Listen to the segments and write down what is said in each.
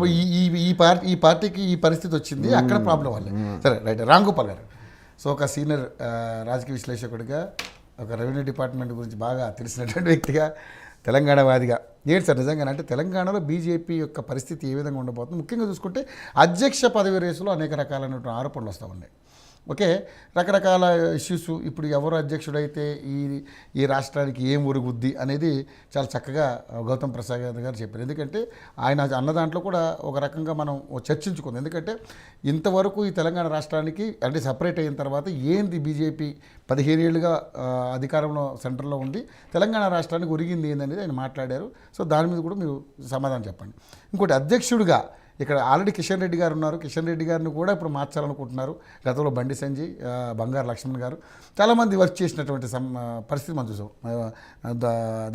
పాపం ఈ పార్టీకి ఈ పరిస్థితి వచ్చింది, అక్కడ ప్రాబ్లం వల్లే. సరే రైట్. రామ్ గోపాల్ గారు, సో ఒక సీనియర్ రాజకీయ విశ్లేషకుడిగా, ఒక రెవెన్యూ డిపార్ట్మెంట్ గురించి బాగా తెలిసినటువంటి వ్యక్తిగా, తెలంగాణవాదిగా, ఏంటి సార్ నిజంగా అంటే తెలంగాణలో బీజేపీ యొక్క పరిస్థితి ఏ విధంగా ఉండబోతుంది? ముఖ్యంగా చూసుకుంటే అధ్యక్ష పదవి రేసులో అనేక రకాలైనటువంటి ఆరోపణలు వస్తూ ఉన్నాయి. ఓకే, రకరకాల ఇష్యూస్. ఇప్పుడు ఎవరు అధ్యక్షుడైతే ఈ రాష్ట్రానికి ఏం ఒరుగుద్ది అనేది చాలా చక్కగా గౌతమ్ ప్రసాద్ గారు చెప్పారు. ఎందుకంటే ఆయన అన్న దాంట్లో కూడా ఒక రకంగా మనం చర్చించుకుంది. ఎందుకంటే ఇంతవరకు ఈ తెలంగాణ రాష్ట్రానికి అంటే సపరేట్ అయిన తర్వాత ఏంది బీజేపీ 15 ఏళ్ళుగా అధికారంలో సెంటర్లో ఉండి తెలంగాణ రాష్ట్రానికి ఒరిగింది ఏందనేది ఆయన మాట్లాడారు. సో దాని మీద కూడా మీరు సమాధానం చెప్పండి. ఇంకోటి, అధ్యక్షుడిగా ఇక్కడ ఆల్రెడీ కిషన్ రెడ్డి గారు ఉన్నారు. కిషన్ రెడ్డి గారిని కూడా ఇప్పుడు మార్చాలనుకుంటున్నారు. గతంలో బండి సంజయ్, బంగారు లక్ష్మణ్ గారు చాలామంది వర్క్ చేసినటువంటి పరిస్థితి మనం చూసాం.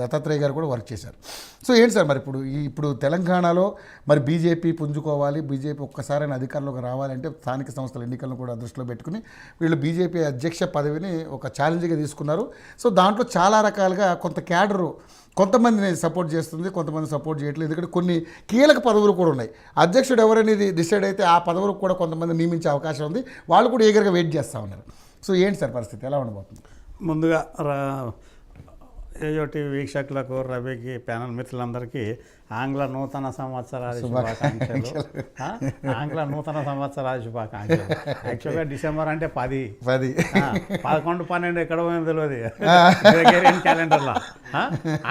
దత్తాత్రేయ గారు కూడా వర్క్ చేశారు. సో ఏంటి సార్ మరి ఇప్పుడు తెలంగాణలో మరి బీజేపీ పుంజుకోవాలి, బీజేపీ ఒక్కసారైనా అధికారంలోకి రావాలంటే స్థానిక సంస్థల ఎన్నికలను కూడా దృష్టిలో పెట్టుకుని వీళ్ళు బీజేపీ అధ్యక్ష పదవిని ఒక ఛాలెంజ్గా తీసుకున్నారు. సో దాంట్లో చాలా రకాలుగా కొంత క్యాడరు కొంతమందిని సపోర్ట్ చేస్తుంది, కొంతమంది సపోర్ట్ చేయట్లేదు. ఎందుకంటే కొన్ని కీలక పదవులు కూడా ఉన్నాయి. అధ్యక్షుడు ఎవరనేది డిసైడ్ అయితే ఆ పదవులకు కూడా కొంతమంది నియమించే అవకాశం ఉంది. వాళ్ళు కూడా ఈగర్గా వెయిట్ చేస్తూ ఉన్నారు. సో ఏంటి సార్ పరిస్థితి, ఎలా ఉండబోతుంది? ముందుగా ఏయోటి వీక్షకులకు, రవికి, ప్యానల్ మిత్రులందరికీ ఆంగ్ల నూతన సంవత్సరాది శుభాకాంక్షలు. ఆంగ్ల నూతన సంవత్సరాది శుభాకాంక్షలు. యాక్చువల్గా డిసెంబర్ అంటే 10, 11, 12 ఎక్కడ పోయిందో తెలియదు గ్రెగరియన్ క్యాలెండర్లో.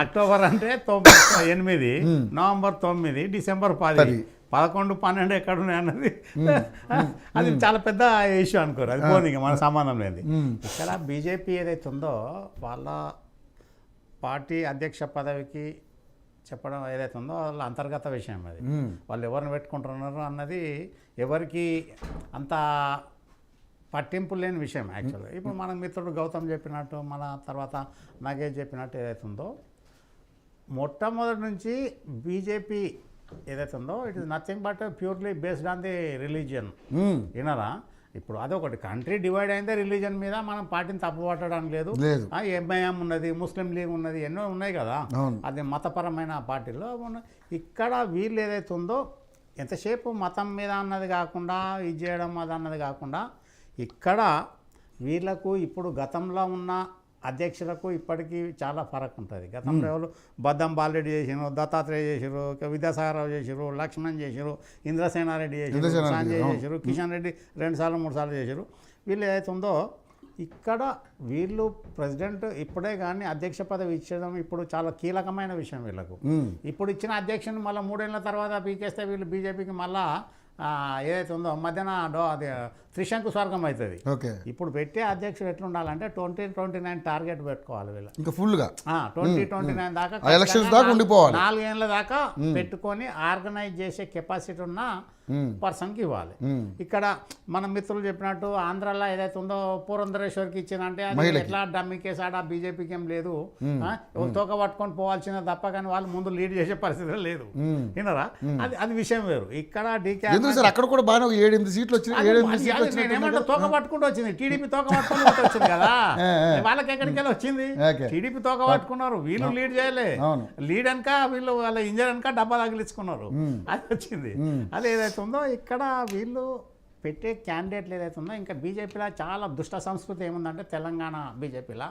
అక్టోబర్ అంటే 8, నవంబర్ 9, డిసెంబర్ 10, 11, 12 ఎక్కడ ఉన్నాయి అన్నది అది చాలా పెద్ద ఇష్యూ అనుకోరు. అది పోనీ మన సంబంధం లేదు. ఇక్కడ బీజేపీ ఏదైతే ఉందో వాళ్ళ పార్టీ అధ్యక్ష పదవికి చెప్పడం ఏదైతే ఉందో వాళ్ళ అంతర్గత విషయం. అది వాళ్ళు ఎవరిని పెట్టుకుంటున్నారు అన్నది ఎవరికి అంత పట్టింపు లేని విషయం యాక్చువల్గా. ఇప్పుడు మన మిత్రుడు గౌతమ్ చెప్పినట్టు, మన తర్వాత నాగేష్ చెప్పినట్టు ఏదైతే ఉందో, మొట్టమొదటి నుంచి బీజేపీ ఏదైతే ఉందో it is nothing but purely based on the religion. వినరా, ఇప్పుడు అదొకటి కంట్రీ డివైడ్ అయిందే రిలీజన్ మీద. మనం పార్టీని తప్పు పట్టడానికి లేదు. ఎంఐఎం ఉన్నది, ముస్లిం లీగ్ ఉన్నది, ఎన్నో ఉన్నాయి కదా, అది మతపరమైన పార్టీలో ఉన్నాయి. ఇక్కడ వీళ్ళు ఏదైతే ఉందో ఎంతసేపు మతం మీద అన్నది కాకుండా, ఇది చేయడం అది అన్నది కాకుండా, ఇక్కడ వీళ్ళకు ఇప్పుడు గతంలో ఉన్న అధ్యక్షులకు ఇప్పటికీ చాలా ఫరక్ ఉంటుంది. గతంలో ఎవరు బద్దం బాలరెడ్డి చేసినారు, దత్తాత్రేయ చేసారు, విద్యాసాగరరావు చేసారు, లక్ష్మణ్ చేసారు, ఇంద్రసేనారెడ్డి చేసారు, సంజయ్ చేసారు, కిషన్ రెడ్డి 2 సార్లు 3 సార్లు చేశారు. వీళ్ళు ఏదైతే ఉందో ఇక్కడ వీళ్ళు ప్రెసిడెంట్ ఇప్పుడే కానీ అధ్యక్ష పదవి ఇచ్చడం ఇప్పుడు చాలా కీలకమైన విషయం వీళ్ళకు. ఇప్పుడు ఇచ్చిన అధ్యక్షుని మళ్ళీ 3 ఏళ్ళ తర్వాత పీకేస్తే వీళ్ళు బీజేపీకి మళ్ళా ఏదైతే ఉందో మధ్యాహ్న అది త్రిశంకు స్వర్గం అవుతుంది. ఇప్పుడు పెట్టే అధ్యక్షుడు ఎట్లుండాలంటే 2029 టార్గెట్ పెట్టుకోవాలి వీళ్ళు. ఇంకా ఫుల్గా 2029 దాకా 4 ఏళ్ళ దాకా పెట్టుకొని ఆర్గనైజ్ చేసే కెపాసిటీ ఉన్న పర్సన్కి ఇవ్వాలి. ఇక్కడ మన మిత్రులు చెప్పినట్టు ఆంధ్రాలో ఏదైతే ఉందో పురంధరేశ్వర్కి ఇచ్చిందంటే అది ఎట్లా డమ్మి కేసు ఆడ బీజేపీకి ఏం లేదు, తోక పట్టుకొని పోవాల్సిన తప్ప, కానీ వాళ్ళు ముందు లీడ్ చేసే పరిస్థితి లేదు. వినరా, అది విషయం వేరు. ఇక్కడ డీకే అక్కడ కూడా బాగా 7-8 సీట్లు వచ్చినాయి. నేనేమంటే తోక పట్టుకుంటూ వచ్చింది, టీడీపీ తోక పట్టుకుని వచ్చింది కదా, వాళ్ళకి ఎక్కడికి వెళ్ళి వచ్చింది. టీడీపీ తోక పట్టుకున్నారు, వీళ్ళు లీడ్ చేయలే, లీడ్ అనక వీళ్ళు వాళ్ళ ఇంజన్ అనక డబ్బా తగిలించుకున్నారు, అది వచ్చింది. అది ఏదైతే ఉందో ఇక్కడ వీళ్ళు పెట్టే క్యాండిడేట్లు ఏదైతే ఉందో, ఇంకా బీజేపీలో చాలా దుష్ట సంస్కృతి ఏముందంటే తెలంగాణ బీజేపీలో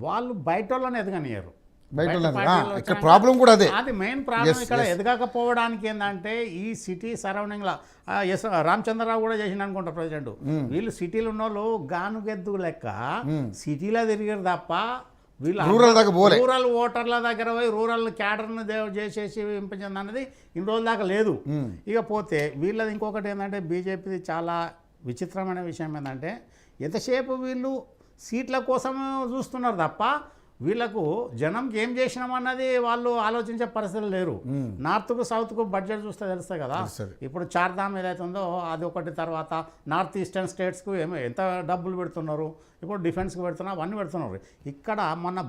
వాళ్ళు బయట వాళ్ళని ఎదగనియరు. ప్రాబ్లం కూడా అదే, అది మెయిన్ ప్రాబ్లం. ఇక్కడ ఎదగకపోవడానికి ఏంటంటే ఈ సిటీ సరౌండింగ్లో రామచంద్రరావు కూడా చేసిండు అనుకుంటా ప్రెసిడెంట్. వీళ్ళు సిటీలు ఉన్న వాళ్ళు గానుగెద్దు లెక్క సిటీలో తిరిగారు తప్ప వీళ్ళు రూరల్ ఓటర్ల దగ్గర పోయి రూరల్ క్యాడర్ను చేసేసి ఇంపించింది అన్నది ఇన్ని రోజుల దాకా లేదు. ఇకపోతే వీళ్ళది ఇంకొకటి ఏంటంటే బీజేపీది చాలా విచిత్రమైన విషయం ఏంటంటే ఎంతసేపు వీళ్ళు సీట్ల కోసం చూస్తున్నారు తప్ప వీళ్ళకు జనంకి ఏం చేసినామన్నది వాళ్ళు ఆలోచించే పరిస్థితులు లేరు. నార్త్కు సౌత్కు బడ్జెట్ చూస్తే తెలుస్తుంది కదా. ఇప్పుడు చార్ధామ్ ఏదైతే ఉందో అది ఒకటి, తర్వాత నార్త్ ఈస్టర్న్ స్టేట్స్కు ఎంత డబ్బులు పెడుతున్నారు, ఇప్పుడు డిఫెన్స్కి పెడుతున్నారు, అవన్నీ పెడుతున్నారు. ఇక్కడ మొన్న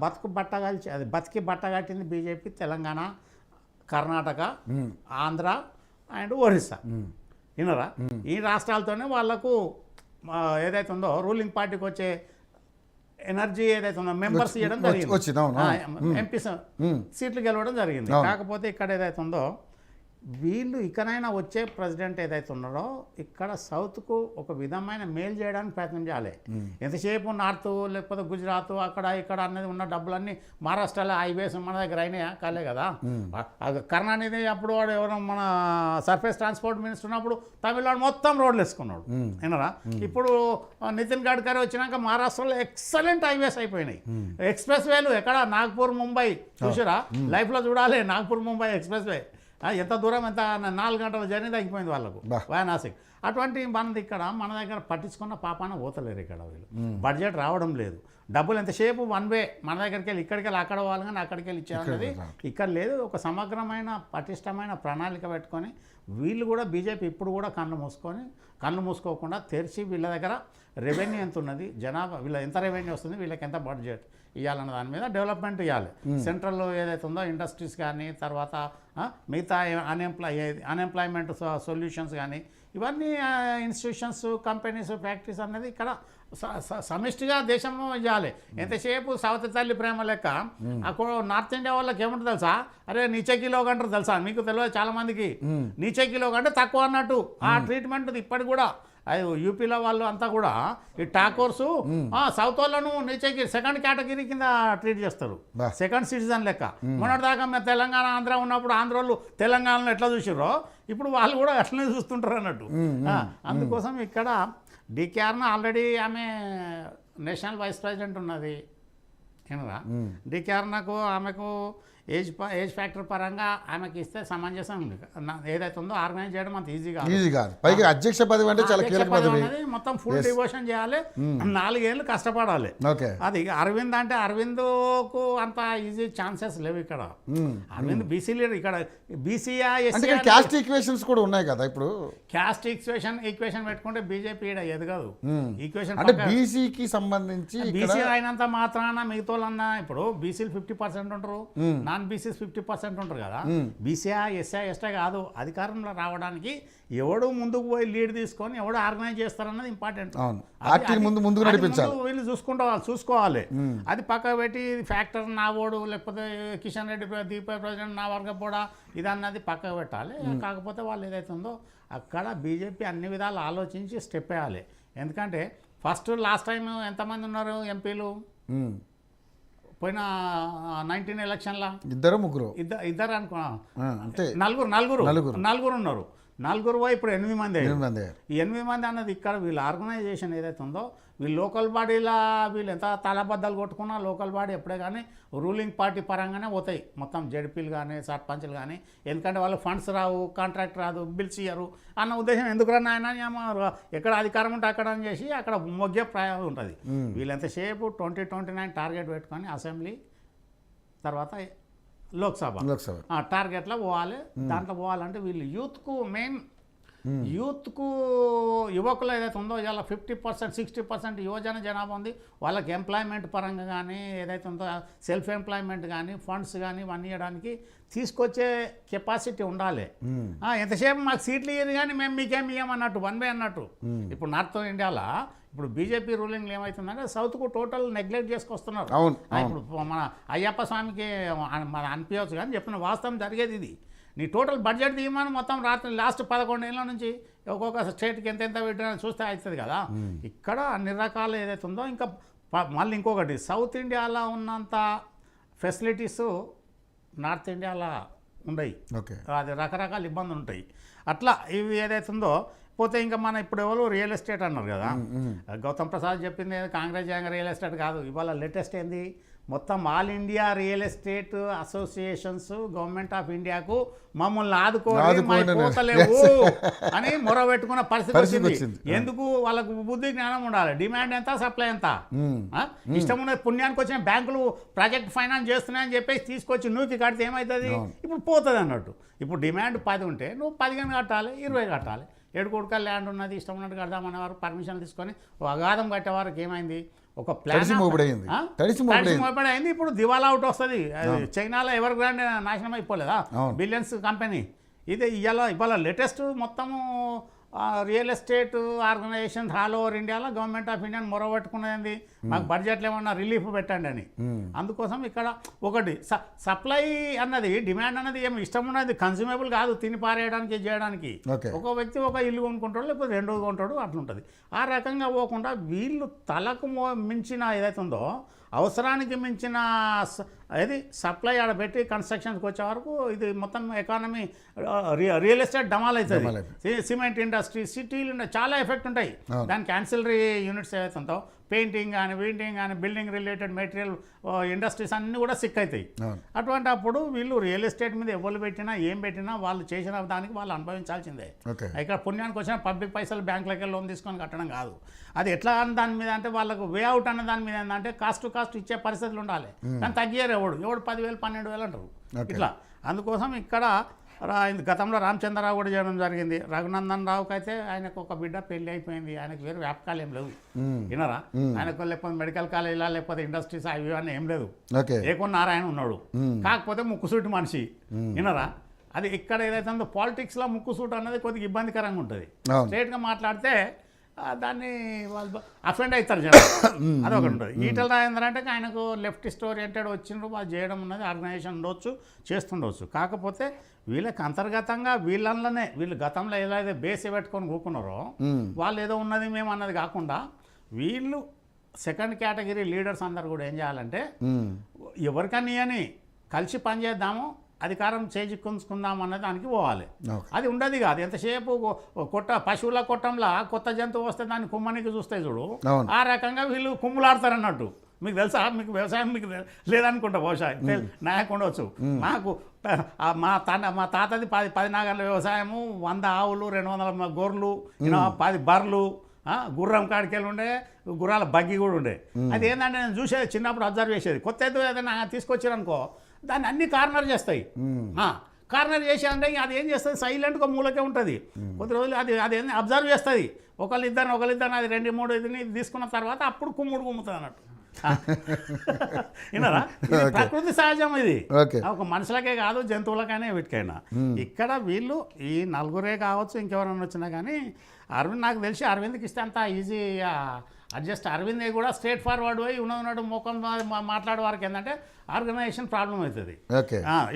బతికి బట్ట కట్టింది బీజేపీ తెలంగాణ, కర్ణాటక, ఆంధ్ర అండ్ ఒరిస్సా. వినరా, ఈ రాష్ట్రాలతోనే వాళ్లకు ఏదైతే ఉందో రూలింగ్ పార్టీకి వచ్చే ఎనర్జీ ఏదైతే ఉందో మెంబర్స్ ఇవ్వడం జరిగింది, ఎంపీ సీట్లు గెలవడం జరిగింది. కాకపోతే ఇక్కడ ఏదైతే ఉందో వీళ్ళు ఇకనైనా వచ్చే ప్రెసిడెంట్ ఏదైతే ఉన్నారో ఇక్కడ సౌత్కు ఒక విధమైన మేలు చేయడానికి ప్రయత్నం చేయాలి. ఎంతసేపు నార్త్ లేకపోతే గుజరాత్ అక్కడ ఇక్కడ అనేది ఉన్న డబ్బులన్నీ మహారాష్ట్రలో హైవేస్ మన దగ్గర అయినాయా కాలే కదా. కరుణానిధి అప్పుడు వాడు ఎవరో మన సర్ఫేస్ ట్రాన్స్పోర్ట్ మినిస్టర్ ఉన్నప్పుడు తమిళనాడు మొత్తం రోడ్లు వేసుకున్నాడు ఏనరా. ఇప్పుడు నితిన్ గడ్కరీ వచ్చినాక మహారాష్ట్రలో ఎక్సలెంట్ హైవేస్ అయిపోయినాయి. ఎక్స్ప్రెస్ వేలు ఎక్కడ నాగ్పూర్ ముంబై చూసారా, లైఫ్లో చూడాలి నాగ్పూర్ ముంబై ఎక్స్ప్రెస్ వే. ఎంత దూరం ఎంత 4 గంటల జర్నీ తగ్గిపోయింది వాళ్ళకు వారణాసికి. అటువంటి మనది ఇక్కడ మన దగ్గర పట్టించుకున్న పాపాన పోతలేరు ఇక్కడ వీళ్ళు. బడ్జెట్ రావడం లేదు, డబ్బులు ఎంతసేపు వన్ వే మన దగ్గరికి వెళ్ళి ఇక్కడికి వెళ్ళి అక్కడ వాళ్ళు కానీ అక్కడికి వెళ్ళి ఇచ్చేది ఇక్కడ లేదు. ఒక సమగ్రమైన పటిష్టమైన ప్రణాళిక పెట్టుకొని వీళ్ళు కూడా బీజేపీ ఇప్పుడు కూడా కళ్ళు మూసుకోకుండా తెరిచి వీళ్ళ దగ్గర రెవెన్యూ ఎంత ఉన్నది, జనాభా వీళ్ళ ఎంత రెవెన్యూ వస్తుంది, వీళ్ళకి ఎంత బడ్జెట్ ఇవ్వాలన్న దాని మీద డెవలప్మెంట్ ఇవ్వాలి. సెంట్రల్లో ఏదైతే ఉందో ఇండస్ట్రీస్ కానీ తర్వాత మిగతా అన్ఎంప్లాయ్మెంట్ సొల్యూషన్స్ కానీ ఇవన్నీ ఇన్స్టిట్యూషన్స్ కంపెనీస్ ఫ్యాక్టరీస్ అనేది ఇక్కడ సమిష్టిగా దేశం చేయాలి. ఎంతసేపు సవతి తల్లి ప్రేమ లెక్క అక్కడ నార్త్ ఇండియా వాళ్ళకి ఏముంటుంది తెలుసా, అరే నీచే కిలో అంటారు తెలుసా, మీకు తెలియదు చాలా మందికి. నీచే కిలో కంటే తక్కువ అన్నట్టు ఆ ట్రీట్మెంట్ ఇప్పటికి కూడా అది యూపీలో వాళ్ళు అంతా కూడా ఈ టాకోర్సు సౌత్ వాళ్ళను నీచేకి సెకండ్ కేటగిరీ కింద ట్రీట్ చేస్తారు, సెకండ్ సిటిజన్ లెక్క. మొన్నటిదాకా మేము తెలంగాణ ఆంధ్ర ఉన్నప్పుడు ఆంధ్రోళ్ళు తెలంగాణలో ఎట్లా చూసిర్రో ఇప్పుడు వాళ్ళు కూడా అట్లనే చూస్తుంటారు అన్నట్టు. అందుకోసం ఇక్కడ డికేఆర్ను ఆల్రెడీ ఆమె నేషనల్ వైస్ ప్రెసిడెంట్ ఉన్నది ఏనరా. డికేఆర్నకు ఆమెకు ఏజ్ ఫ్యాక్టర్ పరంగా ఆమెకి ఇస్తే సమంజసం ఏదైతే ఉందో ఆర్గనైజ్ చేయడం అంత ఈజీ కాదు. పైగా అధ్యక్ష పదవి అంటే చాలా కీలక పదవి, మొత్తం ఫుల్ డివోషన్ చేయాలి, 4 ఏళ్ళు కష్టపడాలి. అది అరవింద్ అంటే అరవింద్కు అంత ఈజీ ఛాన్సెస్ లేవు ఇక్కడ. అరవింద్ బీసీ లీడర్, ఇక్కడ బీసీఆ క్యాస్ట్ ఈక్వేషన్స్ కూడా ఉన్నాయి కదా. ఇప్పుడు క్యాస్ట్ ఈక్వేషన్ పెట్టుకుంటే బీజేపీ ఎదగదు. ఈక్వేషన్ అంటే బీసీకి సంబంధించి బీసీ అయినంత మాత్రాన మిగతా వాళ్ళన్నా ఇప్పుడు బీసీలు 50% ఉంటారు, నాన్ బీసీస్ 50% ఉంటారు కదా. బీసీఆ ఎస్ఐ ఎస్టీ కాదు, అధికారంలో రావడానికి ఎవడు ముందుకు పోయి లీడ్ తీసుకొని ఎవడు ఆర్గనైజ్ చేస్తారన్నది ఇంపార్టెంట్. వీళ్ళు చూసుకోవాలి. అది పక్క పెట్టి ఫ్యాక్టర్ నా ఓడు లేకపోతే కిషన్ రెడ్డి దీప ప్రెసిడెంట్ నా వర్గ పోడా ఇదన్నది పక్కకు పెట్టాలి. కాకపోతే వాళ్ళు ఏదైతే ఉందో అక్కడ బీజేపీ అన్ని విధాలు ఆలోచించి స్టెప్ వేయాలి. ఎందుకంటే లాస్ట్ టైం ఎంతమంది ఉన్నారు ఎంపీలు పోయిన 19 ఎలక్షన్లా? ఇద్దరు అనుకో, నలుగురు ఉన్నారు. 4 పోయి ఇప్పుడు 8 మంది. ఈ 8 మంది అన్నది ఇక్కడ వీళ్ళ ఆర్గనైజేషన్ ఏదైతే ఉందో వీళ్ళు లోకల్ బాడీలా వీళ్ళు ఎంత తలబద్దలు కొట్టుకున్నా లోకల్ బాడీ ఎప్పుడే కానీ రూలింగ్ పార్టీ పరంగానే పోతాయి మొత్తం జడ్పీలు కానీ సర్పంచ్లు కానీ. ఎందుకంటే వాళ్ళు ఫండ్స్ రావు, కాంట్రాక్ట్ రాదు, బిల్స్ ఇయ్యరు అన్న ఉద్దేశం. ఎందుకురన్నా ఆయన ఎక్కడ అధికారం ఉంటే అక్కడ అని చేసి అక్కడ మొగ్గే ప్రయాణం ఉంటుంది. వీళ్ళు ఎంతసేపు 2029 టార్గెట్ పెట్టుకొని అసెంబ్లీ తర్వాత లోక్సభ టార్గెట్లో పోవాలి. దాంట్లో పోవాలంటే వీళ్ళు యూత్కు యువకులు ఏదైతే ఉందో ఇలా 50% 60% యువజన జనాభా ఉంది. వాళ్ళకి ఎంప్లాయ్మెంట్ పరంగా కానీ ఏదైతే ఉందో సెల్ఫ్ ఎంప్లాయ్మెంట్ కానీ ఫండ్స్ కానీ ఇవన్నీ ఇవ్వడానికి తీసుకొచ్చే కెపాసిటీ ఉండాలి. ఎంతసేపు మాకు సీట్లు ఇయ్యదు కానీ మేము మీకేమి ఇవ్వమన్నట్టు వన్ వే అన్నట్టు. ఇప్పుడు నార్త్ ఇండియాలో ఇప్పుడు బీజేపీ రూలింగ్ ఏమవుతుందంటే సౌత్కు టోటల్ నెగ్లెక్ట్ చేసుకొస్తున్నారు. ఇప్పుడు మన అయ్యప్ప స్వామికి మన అనిపించవచ్చు కానీ చెప్పిన వాస్తవం జరిగేది ఇది. నీ టోటల్ బడ్జెట్ తీయమని మొత్తం లాస్ట్ 11 ఏళ్ళ నుంచి ఒక్కొక్క స్టేట్కి ఎంత పెట్టినా చూస్తే అవుతుంది కదా. ఇక్కడ అన్ని రకాలు ఏదైతే ఉందో ఇంకా మళ్ళీ ఇంకొకటి సౌత్ ఇండియాలో ఉన్నంత ఫెసిలిటీస్ నార్త్ ఇండియాలో ఉండయి. అది రకరకాల ఇబ్బందులు ఉంటాయి. అట్లా ఇవి ఏదైతే ఉందో పోతే ఇంకా మన ఇప్పుడు ఎవరు రియల్ ఎస్టేట్ అన్నారు కదా. గౌతమ్ ప్రసాద్ చెప్పింది కాంగ్రెస్ రియల్ ఎస్టేట్ కాదు. ఇవాళ లేటెస్ట్ ఏంది మొత్తం all India real estate associations government of ఇండియాకు మమ్మల్ని ఆదుకోలేవు అని మొర పెట్టుకున్న పరిస్థితి వచ్చింది. ఎందుకు? వాళ్ళకు బుద్ధి జ్ఞానం ఉండాలి. డిమాండ్ ఎంత, సప్లై ఎంత. ఇష్టం ఉన్నది పుణ్యానికి వచ్చిన బ్యాంకులు ప్రాజెక్ట్ ఫైనాన్స్ చేస్తున్నాయని చెప్పేసి తీసుకొచ్చి నూకి కడితే ఏమవుతుంది? ఇప్పుడు పోతుంది అన్నట్టు. ఇప్పుడు డిమాండ్ 10 ఉంటే నువ్వు 15 కట్టాలి, 20 కట్టాలి. 7 కోట్ల ల్యాండ్ ఉన్నది ఇష్టం ఉన్నట్టు కడదామనేవారు పర్మిషన్ తీసుకొని అగాధం కట్టేవారికి ఏమైంది? ఒక ప్లాన్ అయింది. ఇప్పుడు దివాలా అవుట్ వస్తుంది. చైనాలో ఎవర్ గ్రాండ్ నాశనం అయిపోలేదా బిలియన్స్ కంపెనీ. ఇది ఇవాళ లేటెస్ట్ మొత్తము real estate organisation all over ఇండియాలో గవర్నమెంట్ ఆఫ్ ఇండియా మొరబెట్టుకున్నది మాకు బడ్జెట్లో ఏమన్నా రిలీఫ్ పెట్టండి అని. అందుకోసం ఇక్కడ ఒకటి సప్లై అన్నది డిమాండ్ అన్నది ఏమి ఇష్టం ఉన్నది కన్స్యూమబుల్ కాదు, తిని పారేయడానికి చేయడానికి. ఒక వ్యక్తి ఒక ఇల్లు కొనుక్కుంటాడు, లేకపోతే రెండోది కొంటాడు, అట్లుంటుంది. ఆ రకంగా పోకుండా వీళ్ళు తలకు మించిన ఏదైతే ఉందో అవసరానికి మించిన అది సప్లై ఆడ పెట్టి కన్స్ట్రక్షన్స్కి వచ్చే వరకు ఇది మొత్తం ఎకానమీ రియల్ ఎస్టేట్ డమాల్ అవుతుంది. సిమెంట్ ఇండస్ట్రీ, సిటీలు చాలా ఎఫెక్ట్ ఉంటాయి. దానికి యాన్సిలరీ యూనిట్స్ ఏవైతే ఉందో పెయింటింగ్ కానీ, పెయింటింగ్ కానీ, బిల్డింగ్ రిలేటెడ్ మెటీరియల్ ఇండస్ట్రీస్ అన్నీ కూడా సిక్ అవుతాయి. అటువంటి అప్పుడు వీళ్ళు రియల్ ఎస్టేట్ మీద ఎవరు పెట్టినా ఏం పెట్టినా వాళ్ళు చేసిన దానికి వాళ్ళు అనుభవించాల్సిందే. ఇక్కడ పుణ్యానికి వచ్చిన పబ్లిక్ పైసలు బ్యాంకులకి లోన్ తీసుకొని కట్టడం కాదు. అది ఎట్లా అన్న దాని మీద అంటే వాళ్ళకు వే అవుట్ అన్న దాని మీద ఏంటంటే కాస్ట్ టు కాస్ట్ ఇచ్చే పరిస్థితులు ఉండాలి. కానీ తగ్గారు ఎవడు 10,000 12,000 అంటారు ఇట్లా. అందుకోసం ఇక్కడ గతంలో రామచంద్రరావు కూడా చేయడం జరిగింది. రఘునందన్ రావుకి అయితే ఆయనకు ఒక బిడ్డ పెళ్లి అయిపోయింది, ఆయనకు వేరే వ్యాపకాలు ఏం లేవు వినరా. ఆయనకు లేకపోతే మెడికల్ కాలేజీలా లేకపోతే ఇండస్ట్రీస్ అవి అని ఏం లేదు. ఏకొన్న నారాయణ ఉన్నాడు, కాకపోతే ముక్కుసూటి మనిషి వినరా. అది ఇక్కడ ఏదైతే ఉందో పాలిటిక్స్లో ముక్కుసూటు అన్నది కొద్దిగా ఇబ్బందికరంగా ఉంటుంది. స్ట్రేట్గా మాట్లాడితే దాన్ని వాళ్ళు అఫెండ్ అవుతారు జనం, అదొకటి ఉంటుంది. ఈటల రాజేందర్ అంటే ఆయనకు లెఫ్టిస్ట్ ఓరియంటెడ్ వచ్చిండ్రు, వాళ్ళు చేయడం ఉన్నది ఆర్గనైజేషన్ ఉండొచ్చు, చేస్తుండవచ్చు. కాకపోతే వీళ్ళకి అంతర్గతంగా వీళ్ళనే వీళ్ళు గతంలో ఎలా అయితే బేస్ పెట్టుకొని కూకున్నారో వాళ్ళు ఏదో ఉన్నది మేము అన్నది కాకుండా వీళ్ళు సెకండ్ కేటగిరీ లీడర్స్ అందరు కూడా ఏం చేయాలంటే ఎవరికని అని కలిసి పనిచేద్దాము, అధికారం చేజిక్కుంచుకుందాం అన్న దానికి పోవాలి. అది ఉండదు కాదు. ఎంతసేపు పశువుల కొట్టంలా కొత్త జంతువు వస్తే దాన్ని కుమ్మనికి చూస్తే చూడు, ఆ రకంగా వీళ్ళు కుమ్ములాడతారన్నట్టు. మీకు తెలుసా, మీకు వ్యవసాయం మీకు లేదనుకుంటా, బహుశా నాయకు ఉండవచ్చు. నాకు మా తాతది 10 నాగర్ల వ్యవసాయము, 100 ఆవులు, 200 గొర్రెలు, 10 బర్రెలు, గుర్రం కాడికెళ్ళి ఉండే, గుర్రాల బగ్గి కూడా ఉండే. అది ఏంటంటే నేను చూసేది చిన్నప్పుడు అబ్జర్వ్ చేసేది. కొత్త ఏదైనా తీసుకొచ్చారనుకో దాన్ని అన్ని కార్నర్ చేస్తాయి. కార్నర్ చేసేదంటే అది ఏం చేస్తుంది, సైలెంట్గా మూలకే ఉంటుంది. కొద్ది రోజులు అది అబ్జర్వ్ చేస్తుంది. ఒకళ్ళిద్దరిని అది 2-3 ఇది తీసుకున్న తర్వాత అప్పుడు కుమ్ముతుంది అన్నట్టు. వినరా, ప్రకృతి సహజం ఇది. ఒక మనుషులకే కాదు జంతువులకైనా వీటికైనా. ఇక్కడ వీళ్ళు ఈ నలుగురే కావచ్చు, ఇంకెవరన్నా వచ్చినా కానీ అరవింద్ నాకు తెలిసి అరవింద్కి ఇస్తే అంత ఈజీ అడ్జస్ట్. అరవింద్ కూడా స్ట్రేట్ ఫార్వర్డ్ పోయి ఉన్నట్టు ముఖం మాట్లాడే వారికి ఏంటంటే ఆర్గనైజేషన్ ప్రాబ్లం అవుతుంది.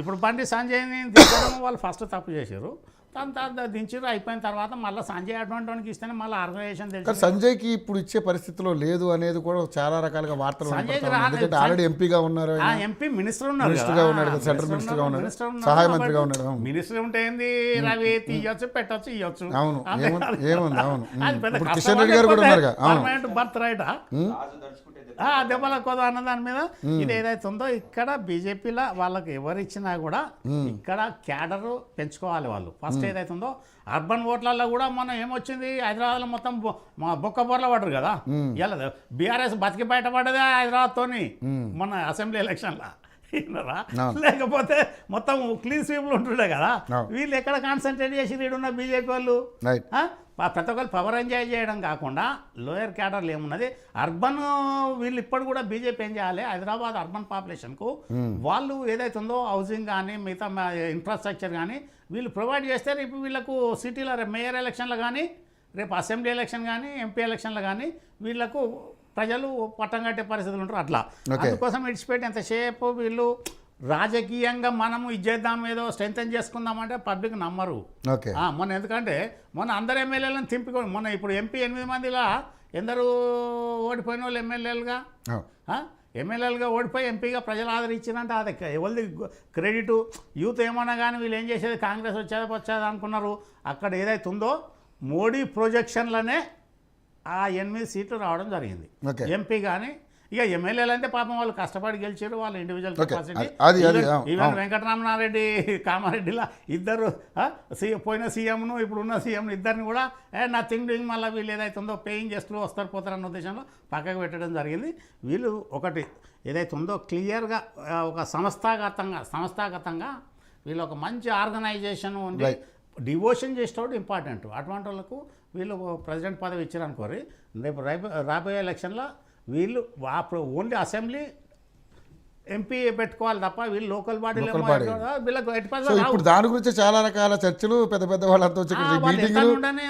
ఇప్పుడు బండి సంజయ్ని దించడం వాళ్ళు ఫస్ట్ తప్పు చేశారు, దాని తర్వాత దించారు, అయిపోయిన తర్వాత మళ్ళీ సంజయ్ అటువంటి ఇస్తేనే మళ్ళీ ఆర్గనైజేషన్ తెలుసు. సంజయ్కి ఇప్పుడు ఇచ్చే పరిస్థితిలో లేదు అనేది కూడా చాలా రకాలుగా వార్తలు. ఆల్రెడీ ఎంపీగా ఉన్నారు, ఎంపీ మినిస్టర్ ఉన్నారు, సెంట్రల్ మినిస్టర్గా ఉన్నారు, సహాయ మంత్రిగా ఉన్నారు. మినిస్టర్ ఉంటే ఏంది, రవి తీయొచ్చు, పెట్టొచ్చు, ఇవ్వచ్చు. అవును, ఏముంది. అవును, కిషన్ రెడ్డి గారు కూడా ఉన్నారు. బర్త్ రైట్ దెబ్బల కొద అన్న దాని మీద ఇది ఏదైతే ఉందో ఇక్కడ బీజేపీలో వాళ్ళకి ఎవరిచ్చినా కూడా ఇక్కడ క్యాడర్ పెంచుకోవాలి వాళ్ళు. ఫస్ట్ ఏదైతే ఉందో అర్బన్ ఓట్లలో కూడా మనం ఏమొచ్చింది, హైదరాబాద్లో మొత్తం బొక్క బొర్ల పడరు కదా. ఇలా బీఆర్ఎస్ బతికి బయటపడ్డదే హైదరాబాద్తోని మొన్న అసెంబ్లీ ఎలక్షన్లో, లేకపోతే మొత్తం క్లీన్ స్వీప్లు ఉంటుండే కదా. వీళ్ళు ఎక్కడ కాన్సన్ట్రేట్ చేసి వీడున్న బీజేపీ వాళ్ళు ప్రతి ఒక్కరు పవర్ ఎంజాయ్ చేయడం కాకుండా లోయర్ క్యాడర్లు ఏమున్నది అర్బన్ వీళ్ళు ఇప్పుడు కూడా బీజేపీ ఏం చేయాలి, హైదరాబాద్ అర్బన్ పాపులేషన్కు వాళ్ళు ఏదైతే ఉందో హౌసింగ్ కానీ మిగతా ఇన్ఫ్రాస్ట్రక్చర్ కానీ వీళ్ళు ప్రొవైడ్ చేస్తే రేపు వీళ్ళకు సిటీలో మేయర్ ఎలక్షన్లు కానీ, రేపు అసెంబ్లీ ఎలక్షన్ కానీ, ఎంపీ ఎలక్షన్లు కానీ వీళ్ళకు ప్రజలు పట్టం కట్టే పరిస్థితులు ఉంటారు. అట్లా అందుకోసం ఇడిచిపెట్టి ఎంతసేపు వీళ్ళు రాజకీయంగా మనము ఇది చేద్దాం, ఏదో స్ట్రెంథెన్ చేసుకుందామంటే పబ్లిక్ నమ్మరు. మొన్న ఎందుకంటే మొన్న అందరు ఎమ్మెల్యేలను తింపుకో, మొన్న ఇప్పుడు ఎంపీ 8 మందిలా ఎందరూ ఓడిపోయిన వాళ్ళు ఎమ్మెల్యేలుగా ఓడిపోయి ఎంపీగా ప్రజలు ఆదరించిందంటే అది ఎవరిది క్రెడిట్. యూత్ ఏమన్నా కానీ వీళ్ళు ఏం చేసేది, కాంగ్రెస్ వచ్చేది అనుకున్నారు. అక్కడ ఏదైతే ఉందో మోడీ ప్రొజెక్షన్లనే ఆ 8 సీట్లు రావడం జరిగింది. ఎంపీ కానీ ఇక ఎమ్మెల్యేలు అంటే పాపం వాళ్ళు కష్టపడి గెలిచారు, వాళ్ళ ఇండివిజువల్ కెపాసిటీ. ఈవెన్ వెంకటరామనారెడ్డి, కామారెడ్డిలా ఇద్దరు పోయిన సీఎంను ఇప్పుడున్న సీఎంను ఇద్దరిని కూడా నథింగ్ డూయింగ్, మళ్ళీ వీళ్ళు ఏదైతే ఉందో పేయింగ్ గెస్టులు వస్తారు పోతారన్న ఉద్దేశంలో పక్కకు పెట్టడం జరిగింది. వీళ్ళు ఒకటి ఏదైతే ఉందో క్లియర్గా ఒక సంస్థాగతంగా వీళ్ళు ఒక మంచి ఆర్గనైజేషన్ ఉండి డివోషన్ చేసేటప్పుడు ఇంపార్టెంట్. అటువంటి వాళ్ళకు వీళ్ళు ప్రెసిడెంట్ పదవి ఇచ్చారనుకోరి, రేపు రాబోయే ఎలక్షన్లో వీళ్ళు ఓన్లీ అసెంబ్లీ ఎంపీ పెట్టుకోవాలి తప్ప వీళ్ళు లోకల్ బాడీలో Local body. వీళ్ళకి ఎట్టి సో పరిస్థితుల్లో ఇప్పుడు దాని గురించి చాలా రకాల చర్చలు పెద్ద పెద్ద వాళ్ళంతా వచ్చి ఇక్కడ వాళ్ళు ఎంత మీటింగ్లు ఉండని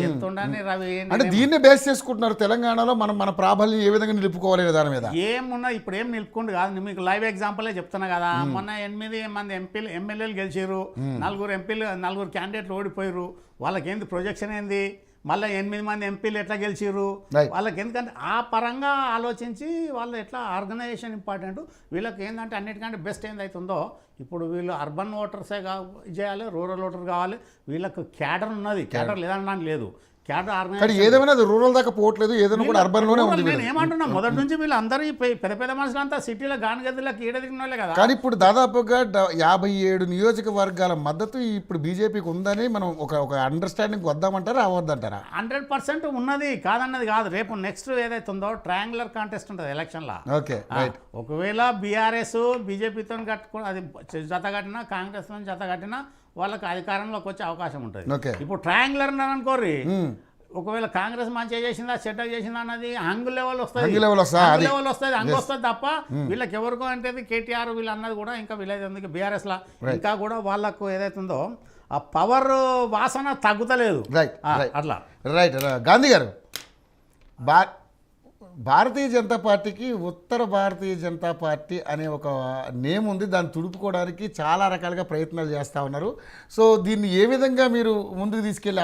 ఎంత ఉండని రవి అంటే దీన్ని బేస్ చేసుకుంటున్నారు తెలంగాణలో మనం మన ప్రాబల్యం ఏ విధంగా నిలుపుకోవాలి అనే దాని మీద. ఏమున్నా ఇప్పుడు ఏం నిలుపుకుంటూ కాదు, నేను మీకు లైవ్ ఎగ్జాంపులే చెప్తున్నా కదా. మొన్న 8 మంది ఎమ్మెల్యేలు గెలిచారు, 4 ఎంపీలు 4 క్యాండిడేట్లు ఓడిపోయారు. వాళ్ళకి ఏంది ప్రొజెక్షన్ ఏంది, మళ్ళీ 8 మంది ఎంపీలు ఎట్లా గెలిచిర్రు Right. వాళ్ళకి, ఎందుకంటే ఆ పరంగా ఆలోచించి వాళ్ళు ఎట్లా ఆర్గనైజేషన్ ఇంపార్టెంట్. వీళ్ళకి ఏంటంటే అన్నిటికంటే బెస్ట్ ఏందవుతుందో, ఇప్పుడు వీళ్ళు అర్బన్ ఓటర్సే చేయాలి, రూరల్ ఓటర్ కావాలి. వీళ్ళకు క్యాడర్ ఉన్నది, క్యాడర్ లేదనడానికి లేదు, క్యాడర్ కానీ ఆర్గనైజేషన్. ఏదేమైనా అది రూరల్ దాకా పోవట్లేదు, ఏదైనా కూడా అర్బన్ లోనే ఉంది. నేను ఏమంటున్నా, మొదటి నుంచి వీళ్ళు అందరూ పెద్ద పెద్ద మనుషులంతా సిటీలో గానిగదిలోకి ఈడదిగిన వాళ్ళే కదా. కానీ ఇప్పుడు దాదాపుగా 57 నియోజకవర్గాల మద్దతు ఇప్పుడు బీజేపీకి ఉందని మనం ఒక అండర్స్టాండింగ్ వద్దామంటారా అవద్దంటారా? 100% ఉన్నది, కాదన్నది కాదు. రేపు నెక్స్ట్ ఏదైతే ఉందో ట్రయాంగులర్ కాంటెస్ట్ ఉంటుంది ఎలక్షన్లో. Okay right. ఒకవేళ బీఆర్ఎస్ బీజేపీతో కట్టుకుని అది జత కట్టినా, కాంగ్రెస్తో జత కట్టినా వాళ్ళకి అధికారంలోకి వచ్చే అవకాశం ఉంటుంది. ఓకే. ఇప్పుడు ట్రయాంగులర్ అనుకోరి, ఒకవేళ కాంగ్రెస్ మంచిగా చేసిందా చెడ్డ చేసిందా అన్నది హంగు లెవెల్ వస్తుంది, హంగు లెవెల్ వస్తుంది, హంగు అది. లెవెల్ వస్తుంది, హంగు వస్తుంది తప్ప వీళ్ళకి ఎవరికో అంటే కేటీఆర్ వీళ్ళు అన్నది కూడా ఇంకా వీళ్ళైతే బీఆర్ఎస్ లా ఇంకా కూడా వాళ్ళకు ఏదైతుందో ఆ పవర్ వాసన తగ్గుతలేదు. రైట్ అట్లా రైట్. గాంధీ గారు, భారతీయ జనతా పార్టీకి ఉత్తర భారతీయ జనతా పార్టీ అనే ఒక నేమ్ ఉంది, దాన్ని తుడుపుకోవడానికి చాలా రకాలుగా ప్రయత్నాలు చేస్తూ ఉన్నారు. సో దీన్ని ఏ విధంగా మీరు ముందుకు తీసుకెళ్ళి